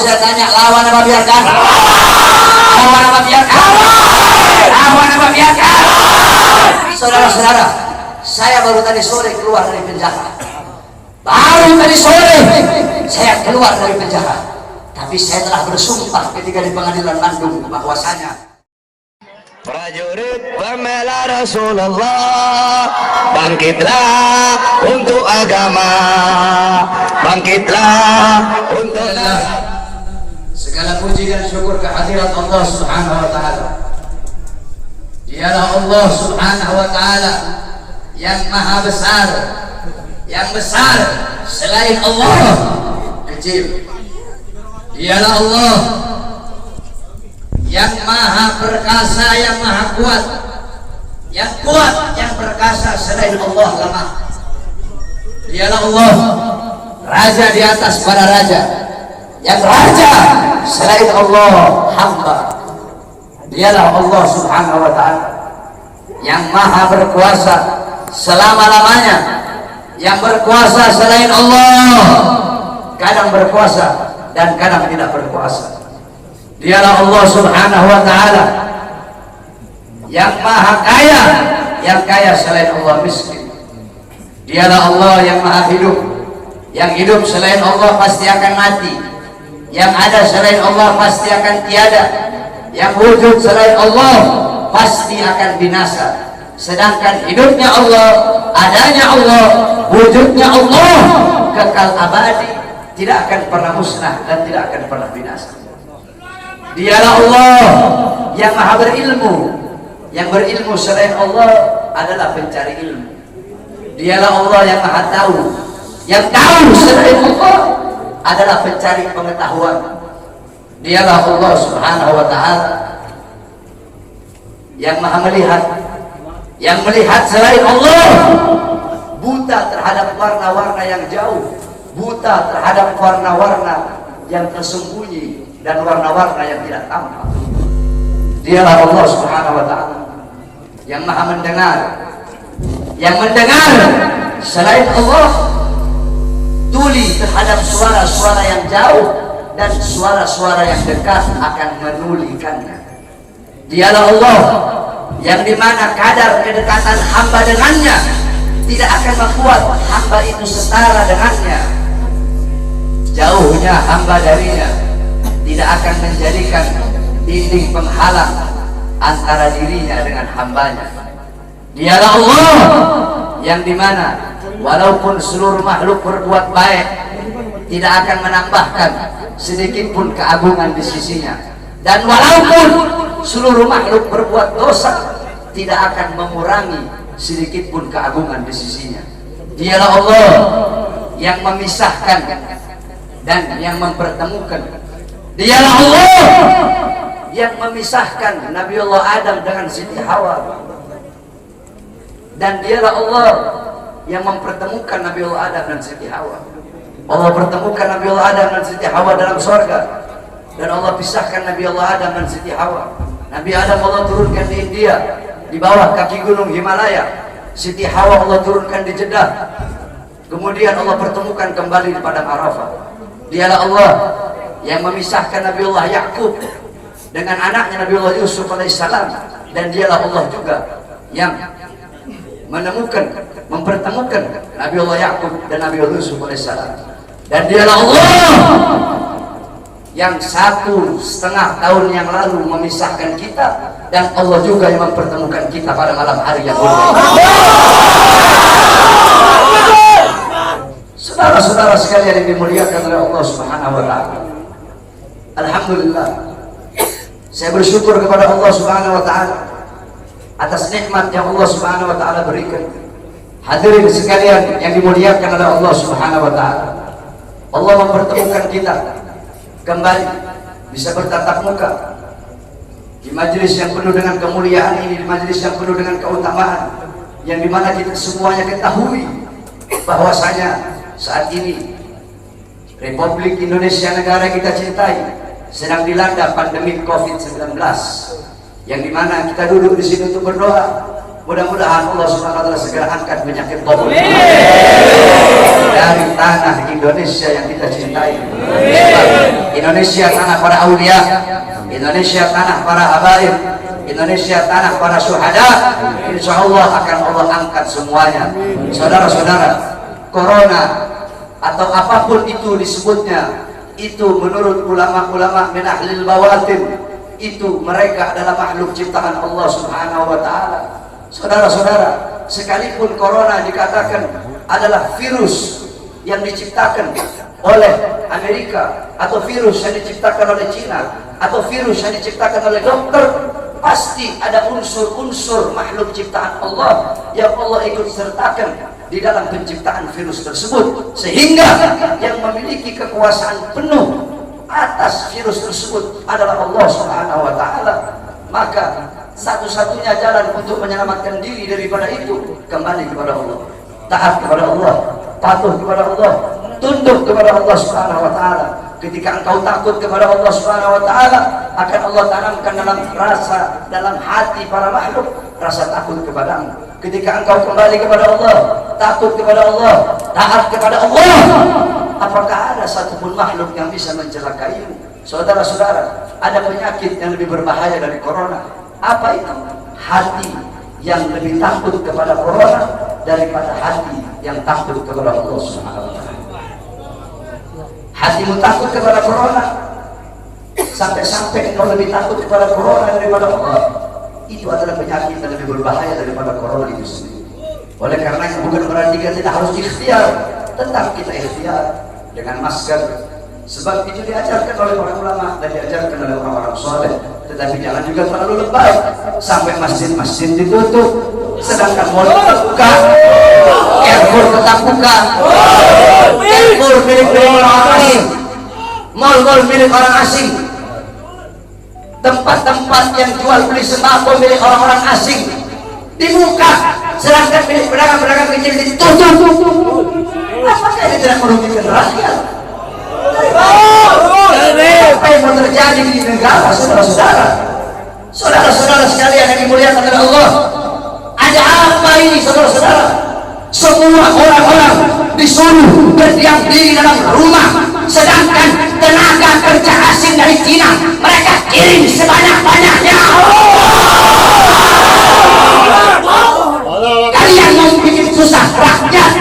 saya tanya, lawan apa biarkan? Lawan apa biarkan? Lawan apa biarkan? Saudara-saudara, saya baru tadi sore keluar dari penjara. Baru tadi sore saya keluar dari penjara. Tapi saya telah bersumpah ketika di pengadilan Bandung bahwasanya prajurit pembela Rasulullah, bangkitlah untuk agama, bangkitlah untuk segala puji dan syukur kehadirat Allah Subhanahu wa taala. Dialah Allah Subhanahu wa taala yang maha besar, yang besar selain Allah kecil. Dialah Allah yang maha perkasa, yang maha kuat, yang perkasa selain Allah lemah. Dialah Allah raja di atas para raja, yang raja selain Allah hamba. Dialah Allah Subhanahu wa taala yang maha berkuasa selama-lamanya, yang berkuasa selain Allah kadang berkuasa dan kadang tidak berkuasa. Dialah Allah Subhanahu wa taala yang maha kaya, yang kaya selain Allah miskin. Dialah Allah yang maha hidup, yang hidup selain Allah pasti akan mati, yang ada selain Allah pasti akan tiada, yang wujud selain Allah pasti akan binasa. Sedangkan hidupnya Allah, adanya Allah, wujudnya Allah kekal abadi, tidak akan pernah musnah dan tidak akan pernah binasa. Dialah Allah yang maha berilmu, yang berilmu selain Allah adalah pencari ilmu. Dialah Allah yang maha tahu, yang tahu selain Allah adalah pencari pengetahuan. Dialah Allah Subhanahu wa taala yang maha melihat, yang melihat selain Allah buta terhadap warna-warna yang jauh, buta terhadap warna-warna yang tersembunyi dan warna-warna yang tidak tampak. Dialah Allah Subhanahu wa taala yang maha mendengar, yang mendengar selain Allah tuli terhadap suara-suara yang jauh dan suara-suara yang dekat akan menulikannya. Dialah Allah yang dimana kadar kedekatan hamba dengannya tidak akan membuat hamba itu setara dengannya. Jauhnya hamba darinya tidak akan menjadikan dinding penghalang antara dirinya dengan hambanya. Dialah Allah yang dimana walaupun seluruh makhluk berbuat baik tidak akan menambahkan sedikit pun keagungan di sisinya, dan walaupun seluruh makhluk berbuat dosa tidak akan mengurangi sedikit pun keagungan di sisinya. Dialah Allah yang memisahkan dan yang mempertemukan. Dialah Allah yang memisahkan Nabiullah Adam dengan Siti Hawa, dan dialah Allah yang mempertemukan Nabiullah Adam dan Siti Hawa. Allah pertemukan Nabiullah Adam dan Siti Hawa dalam surga, dan Allah pisahkan Nabiullah Adam dan Siti Hawa. Nabi Adam Allah turunkan di India di bawah kaki gunung Himalaya. Siti Hawa Allah turunkan di Jeddah. Kemudian Allah pertemukan kembali di padang Arafah. Dialah Allah yang memisahkan Nabiullah Yakub dengan anaknya Nabiullah Yusuf alaihissalam, dan dialah Allah juga yang menemukan, mempertemukan Nabiullah Yakub dan Nabiullah Yusuf alaihissalam. Dan dialah Allah yang 1,5 tahun yang lalu memisahkan kita, dan Allah juga yang mempertemukan kita pada malam hari yang mulia. Saudara-saudara sekalian yang dimuliakan oleh Allah Subhanahu wa taala, alhamdulillah, saya bersyukur kepada Allah Subhanahu wa taala atas nikmat yang Allah Subhanahu wa taala berikan. Hadirin sekalian yang dimuliakan oleh Allah Subhanahu wa taala, Allah mempertemukan kita kembali bisa bertatap muka di majelis yang penuh dengan kemuliaan ini, di majelis yang penuh dengan keutamaan, yang dimana kita semuanya ketahui bahwasanya saat ini Republik Indonesia, negara kita cintai, sedang dilanda pandemi COVID-19, yang dimana kita duduk di sini untuk berdoa, Mudah-mudahan Allah Subhanahu wa taala segera angkat penyakit Covid dari tanah Indonesia yang kita cintai. Indonesia tanah para aulia, Indonesia tanah para habaib, Indonesia tanah para syuhada. Insya Allah akan Allah angkat semuanya. Saudara-saudara, corona atau apapun itu disebutnya, itu menurut ulama-ulama min ahlil bawatin, itu mereka adalah makhluk ciptaan Allah Subhanahu wa taala. Saudara-saudara, sekalipun corona dikatakan adalah virus yang diciptakan oleh Amerika, atau virus yang diciptakan oleh Cina, atau virus yang diciptakan oleh dokter, pasti ada unsur-unsur makhluk ciptaan Allah yang Allah ikut sertakan di dalam penciptaan virus tersebut, sehingga yang memiliki kekuasaan penuh atas virus tersebut adalah Allah Subhanahu wa taala. Maka satu-satunya jalan untuk menyelamatkan diri daripada itu, kembali kepada Allah, taat kepada Allah, patuh kepada Allah, tunduk kepada Allah Subhanahu wa taala. Ketika engkau takut kepada Allah Subhanahu wa taala, akan Allah tanamkan dalam hati para makhluk rasa takut kepadamu. Ketika engkau kembali kepada Allah, takut kepada Allah, taat kepada Allah, apakah ada satupun makhluk yang bisa mencelakaimu? Saudara-saudara, ada penyakit yang lebih berbahaya dari corona. Apa itu? Hati yang lebih takut kepada corona daripada hati yang takut kepada Allah Subhanahu wa taala. Hatimu takut kepada corona, sampai-sampai engkau lebih takut kepada corona daripada Allah. Itu adalah penyakit yang lebih berbahaya daripada corona itu sendiri. Oleh karena itu bukan berarti kita tidak harus ikhtiar, tetap kita ikhtiar dengan masker. Sebab itu diajarkan oleh para ulama dan diajarkan oleh orang-orang soleh. Tetapi jangan juga terlalu lebay sampai masjid-masjid ditutup, sedangkan mal terbuka, Carrefour tetap buka. Carrefour milik orang asing, mal-mal milik orang asing, tempat-tempat yang jual beli sembako milik orang-orang asing dibuka, sedangkan milik pedagang-pedagang kecil ditutup. Apakah ini tidak merugikan rakyat? Apa yang mau terjadi di negara, saudara-saudara? Saudara-saudara sekalian yang dimuliakan oleh Allah, ada apa ini, saudara-saudara? Semua orang-orang disuruh berdiam diri dalam rumah, sedangkan tenaga kerja asing dari Cina mereka kirim sebanyak-banyaknya. Kalian mau bikin susah rakyat,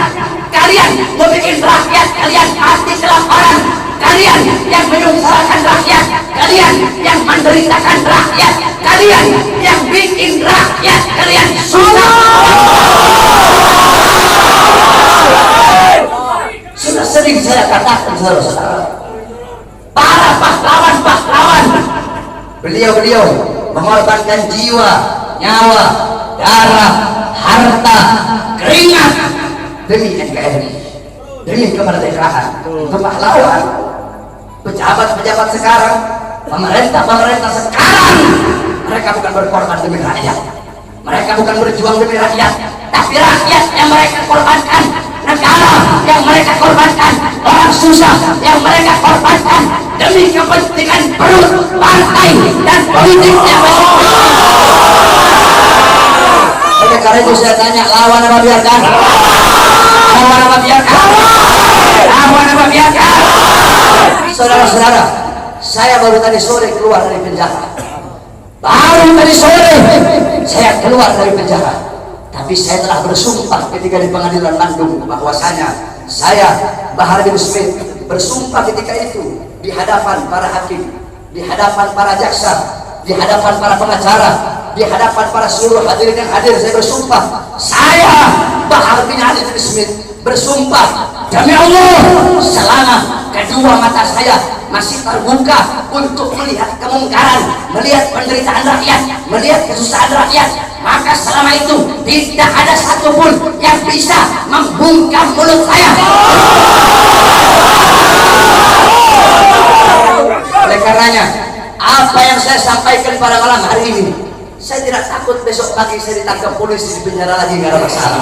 kalian mau bikin rakyat kalian mati kelaparan, kalian yang menyusahkan rakyat, kalian yang menderitakan rakyat, kalian yang bikin rakyat kalian susah. Sudah sering saya katakan, saudara-saudara, para pahlawan-pahlawan, beliau-beliau mengorbankan jiwa, nyawa, darah, harta, keringat demi NKRI, demi kemerdekaan. Itu pahlawan. Pejabat-pejabat sekarang, pemerintah sekarang, mereka bukan berkorban demi rakyat, mereka bukan berjuang demi rakyat, tapi rakyat yang mereka korbankan, negara yang mereka korbankan, orang susah yang mereka korbankan demi kepentingan perut, partai, dan politiknya. Oleh karena itu saya tanya, lawan apa biarkan? Lawan apa biarkan? Lawan apa biarkan? Saudara-saudara, saya baru tadi sore keluar dari penjara. Baru tadi sore saya keluar dari penjara. Tapi saya telah bersumpah ketika di pengadilan Bandung bahwasanya saya, Bahar bin Smith, bersumpah ketika itu di hadapan para hakim, di hadapan para jaksa, di hadapan para pengacara, di hadapan para seluruh hadirin yang hadir. Saya bersumpah, saya Bahar bin Ali bin Smith bersumpah demi Allah, selama kedua mata saya masih terbuka untuk melihat kemungkaran, melihat penderitaan rakyat, melihat kesusahan rakyat, maka selama itu tidak ada satupun yang bisa membungkam mulut saya. Oleh karenanya, apa yang saya sampaikan pada malam hari ini, saya tidak takut besok pagi saya ditangkap polisi, di penjara lagi, nggak ada masalah.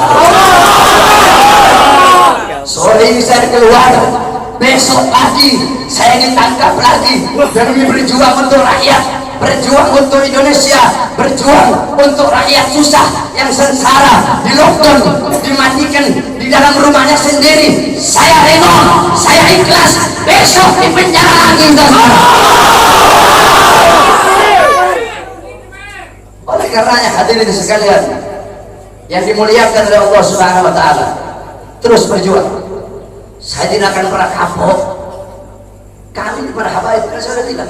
Sore ini saya keluar, besok pagi saya ditangkap lagi demi berjuang untuk rakyat, berjuang untuk Indonesia, berjuang untuk rakyat susah yang sengsara, di lockdown, dimatikan di dalam rumahnya sendiri. Saya rela, saya ikhlas, besok di penjara lagi. Oleh karenanya hadirin sekalian yang dimuliakan oleh Allah Subhanahu wa taala, terus berjuang. Saya tidak akan pernah kapok. Kami para habaib kan saya bilang,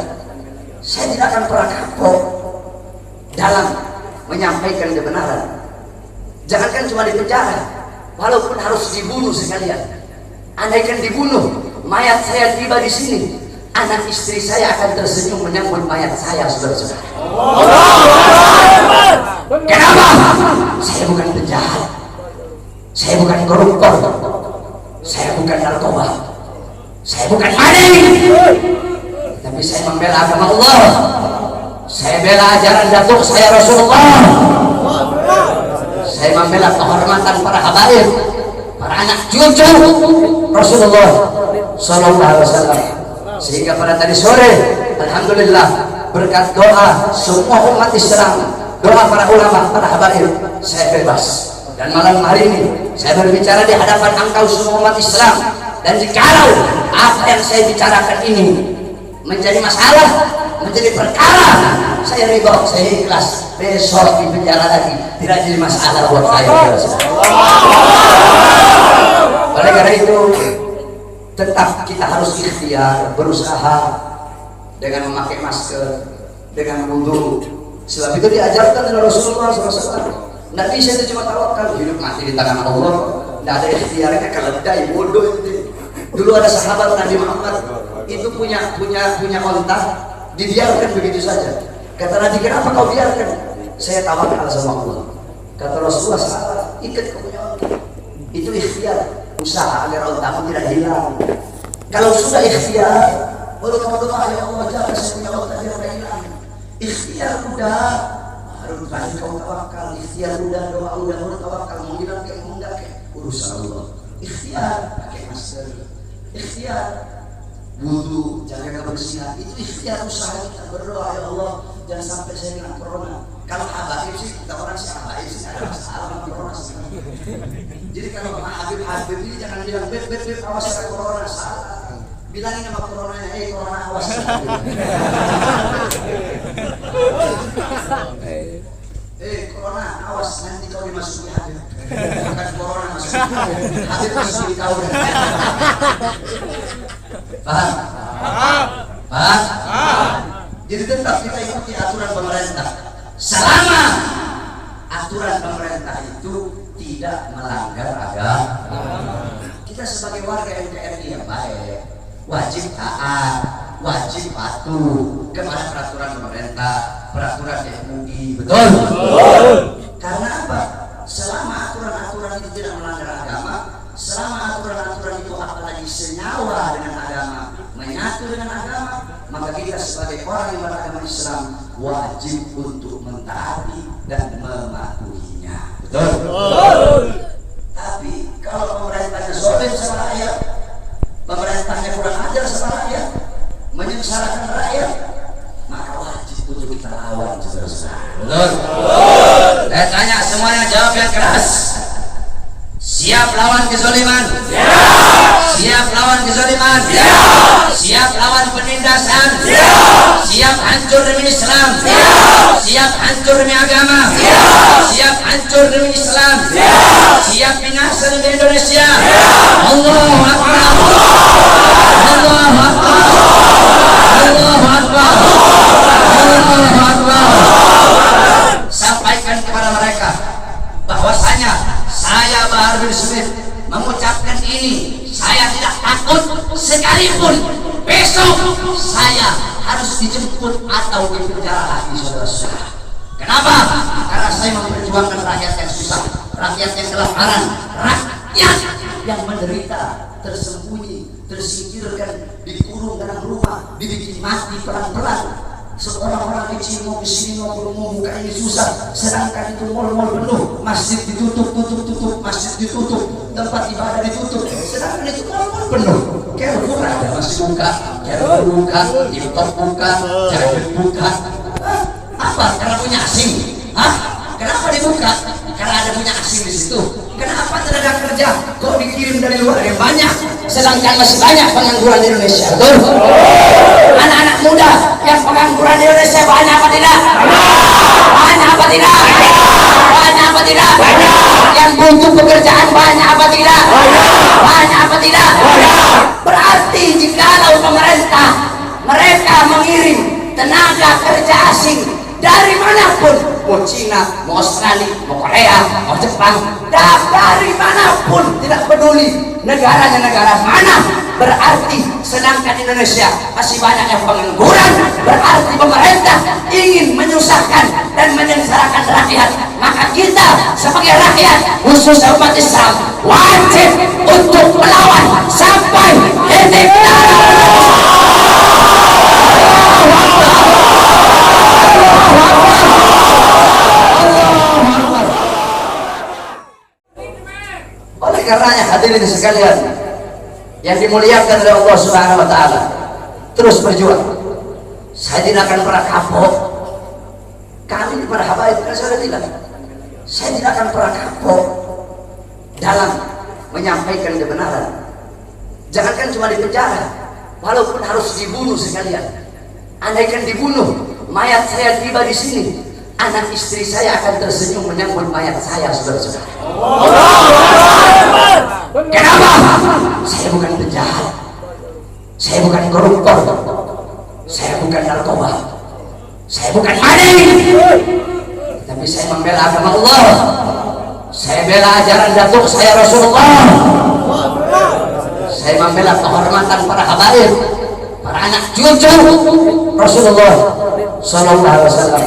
saya tidak akan pernah kapok dalam menyampaikan kebenaran. Jangankan cuma di penjara, walaupun harus dibunuh sekalian. Andaikan dibunuh, mayat saya tiba di sini, anak istri saya akan tersenyum menyambut mayat saya, saudara-saudara. Kenapa? Saya bukan penjahat, saya bukan koruptor, saya bukan narkoba, saya bukan maling, tapi saya membela agama Allah. Saya bela ajaran datuk saya Rasulullah. Saya membela kehormatan para habaib, para anak cucu Rasulullah Sallallahu Alaihi Wasallam. Sehingga pada tadi sore, alhamdulillah, berkat doa semua umat Islam, doa para ulama, para habaib, saya bebas. Dan malam hari ini saya berbicara di hadapan engkau semua umat Islam. Dan jikalau apa yang saya bicarakan ini menjadi masalah, menjadi perkara, saya ridho, saya ikhlas, besok di penjara lagi, tidak jadi masalah buat saya. Oleh karena itu, tetap kita harus ikhtiar, berusaha dengan memakai masker, dengan wudu. Sebab itu diajarkan oleh Rasulullah SAW. Tidak bisa itu cuma tawakal, hidup mati di tangan Allah. Tidak ada ikhtiarnya, keledai, bodoh itu. Dulu ada sahabat Nabi Muhammad itu punya onta, dibiarkan begitu saja. Kata Nabi, kenapa kau biarkan? Saya tawakal sama Allah. Kata Rasulullah, salah, ikat kau punya onta. Itu ikhtiar, usaha agar ontamu tidak hilang. Kalau sudah ikhtiar, baru kamu doa, ya Allah, jangan saya punya onta biar tidak hilang. Ikhtiar udah, baru kau tawakal. Ikhtiar udah, doa udah, baru tawakal. Mau hilang kayak mau enggak kayak urusan Allah. Ikhtiar, pakai masker. Ikhtiar wudu, jaga kebersihan, itu ikhtiar usaha kita. Berdoa, ya Allah jangan sampai saya kena corona. Kalau habaib sih, kita orang sih habaib sih, ada masalah sama corona. Jadi kalau Habib ini jangan bilang beb awas ada corona, salah. Bilangin sama corona, corona awas. Corona awas, nanti kau dimasuki Habib. Bukan corona masuk Habib masuk kau. Paham? Jadi tetap kita ikuti aturan pemerintah selama aturan pemerintah itu tidak melanggar agama. Kita sebagai warga NKRI yang baik wajib taat, wajib patuh kepada peraturan pemerintah, peraturan MUI. Betul? Karena apa? Selama aturan-aturan itu tidak melanggar agama, selama aturan-aturan itu apalagi senyawa dengan agama, menyatu dengan agama, maka kita sebagai orang yang beragama Islam wajib untuk mentaati dan mematuhinya. Betul? Tapi kalau pemerintahnya zalim sama rakyat, pemerintahnya kurang ajar sama rakyat, menyengsarakan rakyat, maka wajib untuk kita lawan, saudara-saudara. Betul? Saya tanya semuanya, jawab yang keras. Siap lawan kezaliman? Siap lawan kezaliman? Siap lawan penindasan? Siap hancur demi Islam? Siap hancur demi agama? Siap hancur demi Islam? Siap binasa demi Indonesia? Allahu Akbar! Allahu Akbar! Allahu Akbar! Allahu Akbar! Sampaikan kepada mereka bahwasanya saya Bahar bin Smith mengucapkan ini, saya tidak takut sekalipun besok saya harus dijemput atau dipenjara lagi, saudara-saudara. Kenapa? Karena saya memperjuangkan rakyat yang susah, rakyat yang kelaparan, rakyat yang menderita, tersembunyi, tersingkirkan, dikurung dalam rumah, dibikin mati pelan-pelan. Seorang-orang kecil mau kesini mau buka ini susah, sedangkan itu mal-mal penuh, masjid ditutup, masjid ditutup, tempat ibadah ditutup, sedangkan itu mal-mal penuh. Carrefour ada masih buka, Carrefour buka, Import buka, Jaket buka. Kenapa? Karena punya asing. Hah? Kenapa dibuka? Karena ada punya asing di situ. Kenapa tenaga kerja kok dikirim dari luar yang banyak, sedangkan masih banyak pengangguran di Indonesia? Betul? Anak-anak muda yang pengangguran di Indonesia banyak apa tidak? Banyak apa tidak? Banyak apa tidak? Yang butuh pekerjaan banyak apa tidak? Banyak apa tidak? Berarti jikalau pemerintah mereka mengirim tenaga kerja asing dari manapun, mau Cina, mau Australia, mau Korea, mau Jepang, dari manapun, tidak peduli negaranya negara mana, berarti sedangkan Indonesia masih banyak yang pengangguran, berarti pemerintah ingin menyusahkan dan menyengsarakan rakyat. Maka kita sebagai rakyat, khususnya umat Islam, wajib untuk melawan sampai titik darah. Oleh karenanya hadirin sekalian yang dimuliakan oleh Allah Subhanahu wa taala, terus berjuang. Saya tidak akan pernah kapok. Kami di para habaib kan saya tidak. Saya tidak akan pernah kapok dalam menyampaikan kebenaran. Jangankan cuma di penjara, walaupun harus dibunuh sekalian. Andaikan dibunuh, mayat saya tiba di sini, anak istri saya akan tersenyum menyambut mayat saya, saudara-saudara. Kenapa? Saya bukan penjahat, saya bukan koruptor, saya bukan narkoba, saya bukan maling, tapi saya membela agama Allah. Saya bela ajaran datuk saya Rasulullah. Saya membela kehormatan para habaib, para anak cucu Rasulullah Sallallahu Alaihi Wasallam.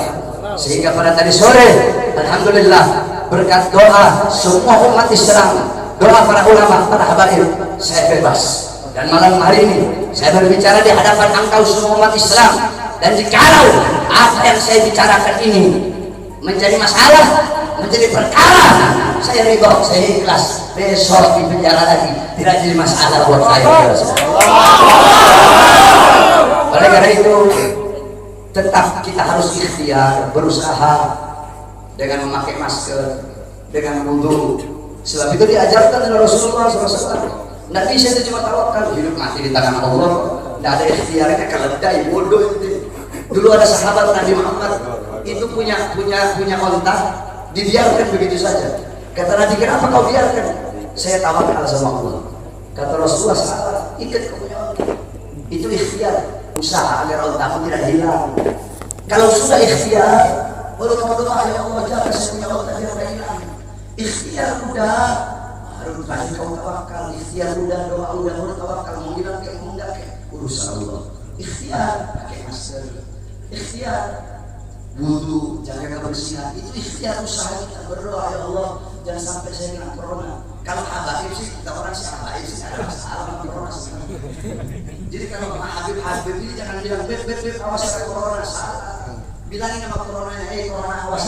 Sehingga pada tadi sore, alhamdulillah, berkat doa semua umat Islam, doa para ulama, para habaib, saya bebas. Dan malam hari ini saya berbicara di hadapan engkau semua umat Islam. Dan jikalau apa yang saya bicarakan ini menjadi masalah, menjadi perkara, saya ridho, saya ikhlas. Besok di penjara lagi tidak jadi masalah buat saya. Oleh karena itu, tetap kita harus ikhtiar, berusaha dengan memakai masker, dengan wudhu. Sebab itu diajarkan oleh Rasulullah SAW. Tidak bisa itu cuma tawakal, hidup mati di tangan Allah. Tidak ada ikhtiarnya, keledai, bodoh itu. Dulu ada sahabat Nabi Muhammad itu punya onta, dibiarkan begitu saja. Kata Nabi, kenapa kau biarkan? Saya tawakal sama Allah. Kata Rasulullah, salah, ikat kau punya onta. Itu ikhtiar, usaha agar ontamu tidak hilang. Kalau sudah ikhtiar, baru kamu doa, ya Allah jaga saya punya onta biar tidak hilang. Ikhtiar udah, harus banyak kau tawakal. Ikhtiar udah, doa udah, baru tawakal. Mau hilang kayak mau enggak kayak urusan Allah. Ikhtiar, pakai masker. Ikhtiar wudu, jaga kebersihan, itu ikhtiar usaha kita. Berdoa, ya Allah jangan sampai saya kena corona. Kalau habaib sih, kita orang sih habaib sih ada masalah sama corona sebenarnya. Jadi kalau sama Habib ini jangan bilang beb awas kena corona, salah. Bilangin sama coronanya, corona awas.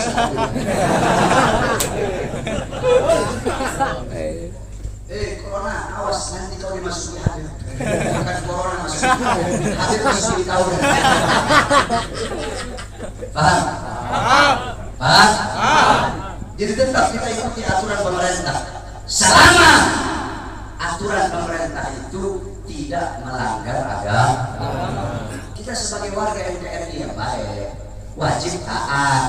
Corona awas, nanti kau dimasuki Habib. Bukan corona masuk Habib masuk di kau. Paham? Paham? Jadi tetap kita ikuti aturan pemerintah. Selama aturan pemerintah itu tidak melanggar agama. Kita sebagai warga NKRI yang baik, wajib taat,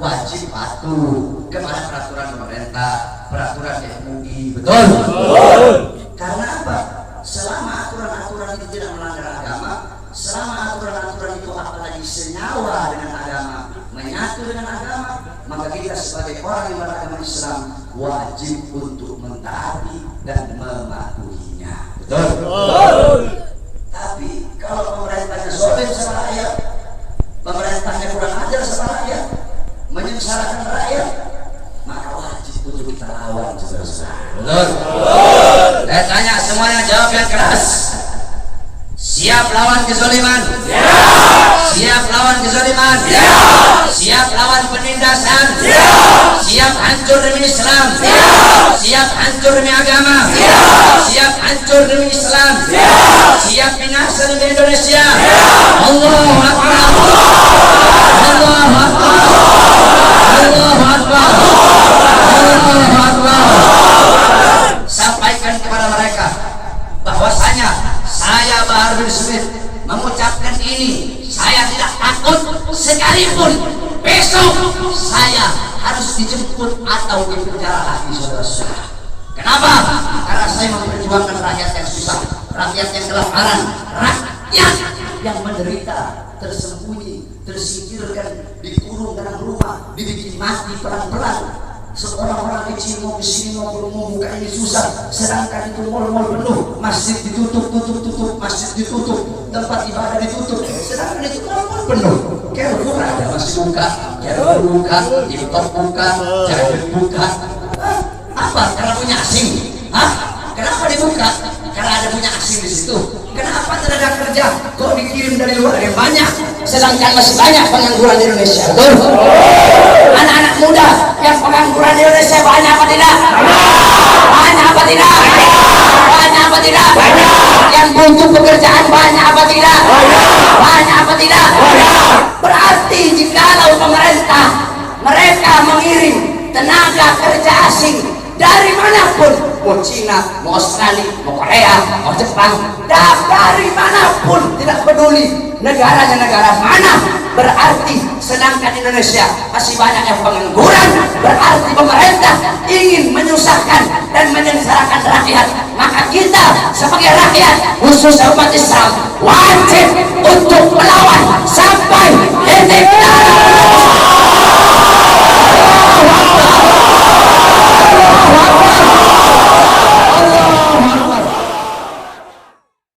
wajib patuh kepada peraturan pemerintah, peraturan MUI. Betul? Karena apa? Selama aturan-aturan itu tidak melanggar agama, selama aturan-aturan itu apalagi senyawa dengan agama, menyatu dengan agama, maka kita sebagai orang yang beragama Islam wajib untuk mentaati dan mematuhinya. Betul? Tapi kalau pemerintahnya sombong sama rakyat, pemerintahnya kurang ajar sama rakyat, menyengsarakan rakyat, maka wajib untuk kita lawan, saudara-saudara. Betul? Saya tanya semuanya, jawab yang keras. Siap lawan kezaliman? Siap. Siap lawan kezaliman? Siap. Siap lawan penindasan? Siap. Siap hancur demi Islam? Siap. Siap hancur demi agama? Siap. Siap hancur demi Islam? Siap. Siap binasa demi Indonesia? Siap. Allahu Akbar. Allahu Akbar. takut sekalipun besok saya harus dijemput atau dipenjara lagi, saudara-saudara. Kenapa? Karena saya memperjuangkan rakyat yang susah, rakyat yang kelaparan, rakyat yang menderita, tersembunyi, tersingkirkan, dikurung dalam rumah, dibikin mati pelan-pelan. Seorang orang kecil mau kesini mau buka ini susah, sedangkan itu mal-mal penuh, masjid ditutup, masjid ditutup, tempat ibadah ditutup, sedangkan itu mal-mal penuh. Carrefour ada masih buka, Carrefour buka, TikTok buka, Jalan buka. Apa? Karena punya asing? Hah? Kenapa dibuka? Karena ada punya asing di situ. Kenapa tenaga kerja kok dikirim dari luar yang banyak, sedangkan masih banyak pengangguran di Indonesia? Betul? Anak-anak muda yang pengangguran di Indonesia banyak apa tidak? Banyak apa tidak? Banyak apa tidak? Yang butuh pekerjaan banyak apa tidak? Banyak apa tidak? Berarti jikalau pemerintah mereka mengirim tenaga kerja asing dari manapun, mau Cina, mau Australia, mau Korea, mau Jepang, dari manapun, tidak peduli negaranya negara mana, berarti sedangkan Indonesia masih banyak yang pengangguran, berarti pemerintah ingin menyusahkan dan menyengsarakan rakyat. Maka kita sebagai rakyat, khususnya umat Islam, wajib untuk melawan sampai